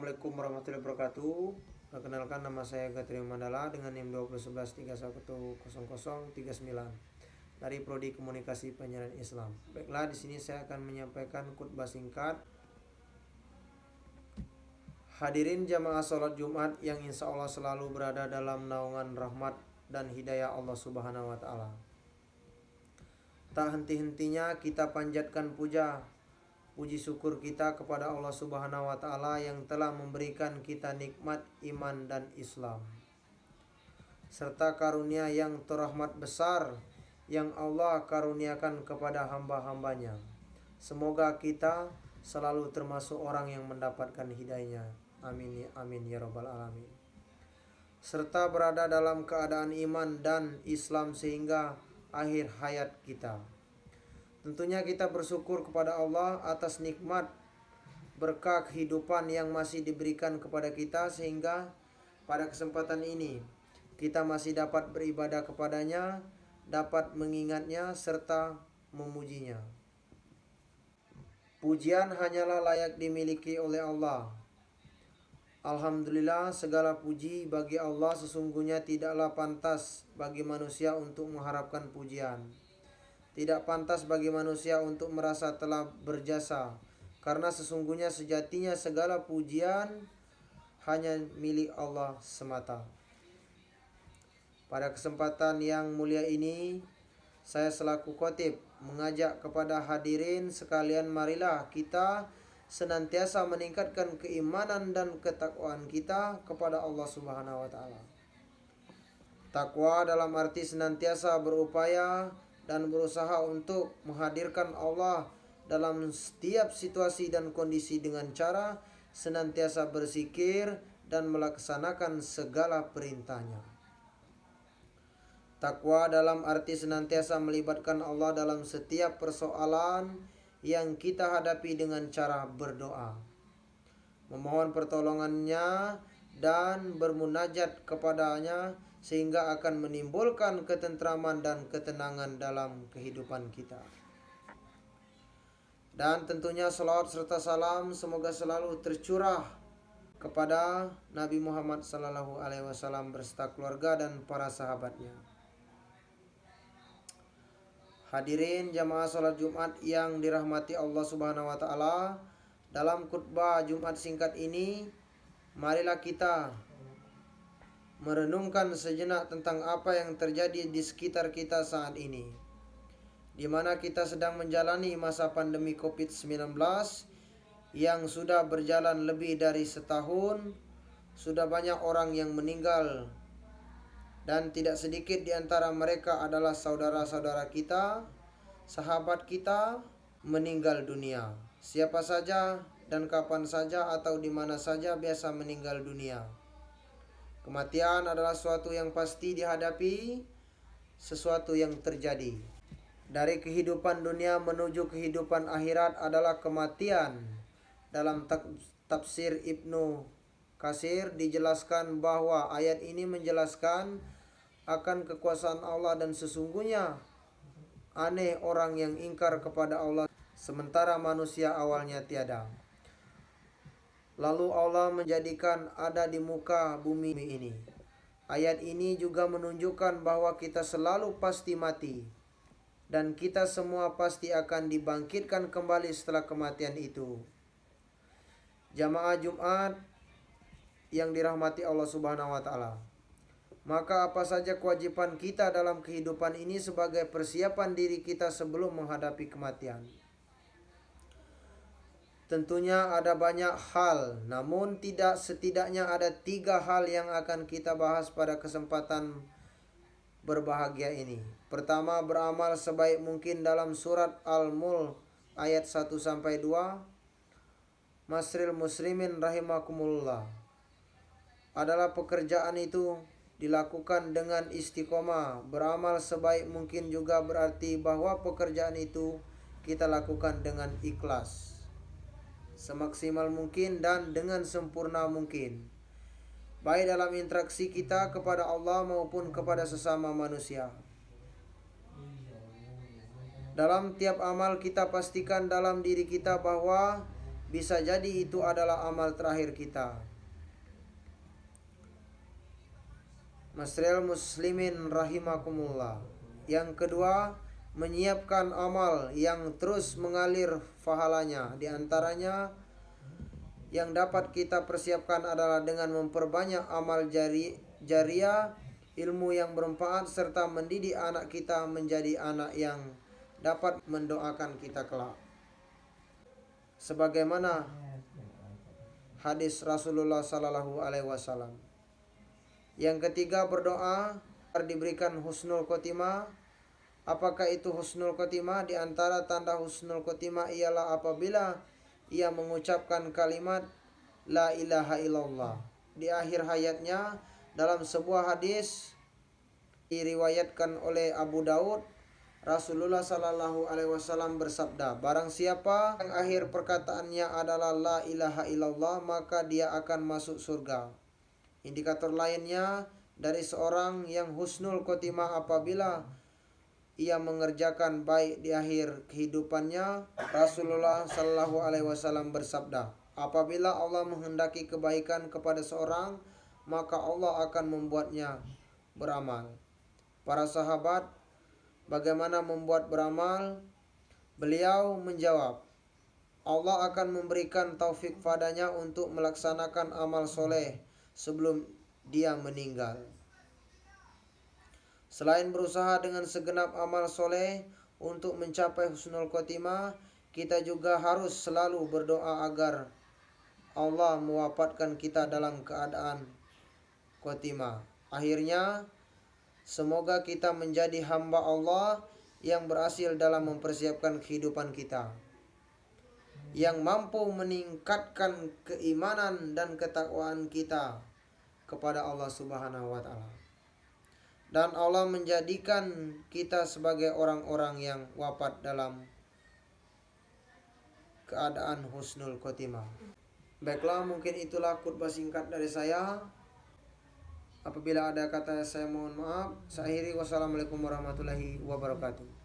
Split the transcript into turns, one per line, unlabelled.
Assalamualaikum warahmatullahi wabarakatuh. Perkenalkan, nama saya Gatrio Mandala dengan NIM 2011310039 dari Prodi Komunikasi Penyiaran Islam. Baiklah, di sini saya akan menyampaikan khutbah singkat. Hadirin jamaah sholat Jumat yang insya Allah selalu berada dalam naungan rahmat dan hidayah Allah Subhanahu wa Ta'ala. Tak henti-hentinya kita panjatkan puji syukur kita kepada Allah Subhanahu wa Ta'ala yang telah memberikan kita nikmat iman dan Islam, serta karunia yang terahmat besar yang Allah karuniakan kepada hamba-hambanya. Semoga kita selalu termasuk orang yang mendapatkan hidayahnya. Amin amin ya rabbal alamin. Serta berada dalam keadaan iman dan Islam sehingga akhir hayat kita. Tentunya kita bersyukur kepada Allah atas nikmat berkah kehidupan yang masih diberikan kepada kita, sehingga pada kesempatan ini kita masih dapat beribadah kepadanya, dapat mengingatnya serta memujinya. Pujian hanyalah layak dimiliki oleh Allah. Alhamdulillah, segala puji bagi Allah. Sesungguhnya tidaklah pantas bagi manusia untuk mengharapkan pujian. Tidak pantas bagi manusia untuk merasa telah berjasa, karena sesungguhnya sejatinya segala pujian hanya milik Allah semata. Pada kesempatan yang mulia ini, saya selaku khotib mengajak kepada hadirin sekalian, marilah kita senantiasa meningkatkan keimanan dan ketakwaan kita kepada Allah Subhanahu wa Ta'ala. Takwa dalam arti senantiasa berupaya dan berusaha untuk menghadirkan Allah dalam setiap situasi dan kondisi dengan cara senantiasa berzikir dan melaksanakan segala perintahnya. Takwa dalam arti senantiasa melibatkan Allah dalam setiap persoalan yang kita hadapi dengan cara berdoa, memohon pertolongannya dan bermunajat kepadanya, sehingga akan menimbulkan ketentraman dan ketenangan dalam kehidupan kita. Dan tentunya salawat serta salam semoga selalu tercurah kepada Nabi Muhammad SAW beserta keluarga dan para sahabatnya. Hadirin jamaah sholat Jumat yang dirahmati Allah Subhanahu wa Ta'ala, dalam khutbah Jumat singkat ini, marilah kita merenungkan sejenak tentang apa yang terjadi di sekitar kita saat ini, di mana kita sedang menjalani masa pandemi COVID-19 yang sudah berjalan lebih dari setahun. Sudah banyak orang yang meninggal, dan tidak sedikit di antara mereka adalah saudara-saudara kita, sahabat kita, meninggal dunia. Siapa saja dan kapan saja atau di mana saja biasa meninggal dunia. Kematian adalah sesuatu yang pasti dihadapi, sesuatu yang terjadi. Dari kehidupan dunia menuju kehidupan akhirat adalah kematian. Dalam tafsir Ibnu Katsir dijelaskan bahwa ayat ini menjelaskan akan kekuasaan Allah, dan sesungguhnya aneh orang yang ingkar kepada Allah sementara manusia awalnya tiada. Lalu Allah menjadikan ada di muka bumi ini. Ayat ini juga menunjukkan bahwa kita selalu pasti mati, dan kita semua pasti akan dibangkitkan kembali setelah kematian itu. Jamaah Jumat yang dirahmati Allah Subhanahu wa Ta'ala, maka apa saja kewajiban kita dalam kehidupan ini sebagai persiapan diri kita sebelum menghadapi kematian? Tentunya ada banyak hal, namun setidaknya ada 3 hal yang akan kita bahas pada kesempatan berbahagia ini. Pertama, beramal sebaik mungkin dalam surat Al-Mulk ayat 1-2. Masril muslimin rahimakumullah, adalah pekerjaan itu dilakukan dengan istiqomah. Beramal sebaik mungkin juga berarti bahwa pekerjaan itu kita lakukan dengan ikhlas, semaksimal mungkin dan dengan sempurna mungkin, baik dalam interaksi kita kepada Allah maupun kepada sesama manusia. Dalam tiap amal kita pastikan dalam diri kita bahwa bisa jadi itu adalah amal terakhir kita. Masril muslimin rahimakumullah. Yang kedua, menyiapkan amal yang terus mengalir pahalanya. Di antaranya yang dapat kita persiapkan adalah dengan memperbanyak amal jariah, ilmu yang bermanfaat, serta mendidik anak kita menjadi anak yang dapat mendoakan kita kelak. Sebagaimana hadis Rasulullah Sallallahu Alaihi Wasallam. Yang ketiga, berdoa agar diberikan husnul khotimah. Apakah itu husnul khotimah? Di antara tanda husnul khotimah ialah apabila ia mengucapkan kalimat La ilaha illallah di akhir hayatnya. Dalam sebuah hadis diriwayatkan oleh Abu Daud, Rasulullah Sallallahu Alaihi Wasallam bersabda, barang siapa yang akhir perkataannya adalah La ilaha illallah, maka dia akan masuk surga. Indikator lainnya dari seorang yang husnul khotimah apabila ia mengerjakan baik di akhir kehidupannya. Rasulullah Sallallahu Alaihi Wasallam bersabda, apabila Allah menghendaki kebaikan kepada seorang, maka Allah akan membuatnya beramal. Para sahabat, bagaimana membuat beramal? Beliau menjawab, Allah akan memberikan taufik padanya untuk melaksanakan amal soleh sebelum dia meninggal. Selain berusaha dengan segenap amal soleh untuk mencapai husnul khotimah, kita juga harus selalu berdoa agar Allah mewafatkan kita dalam keadaan khotimah. Akhirnya, semoga kita menjadi hamba Allah yang berhasil dalam mempersiapkan kehidupan kita, yang mampu meningkatkan keimanan dan ketakwaan kita kepada Allah Subhanahu wa Ta'ala. Dan Allah menjadikan kita sebagai orang-orang yang wafat dalam keadaan husnul khotimah. Baiklah, mungkin itulah khutbah singkat dari saya. Apabila ada kata saya mohon maaf. Saya akhiri. Wassalamualaikum warahmatullahi wabarakatuh.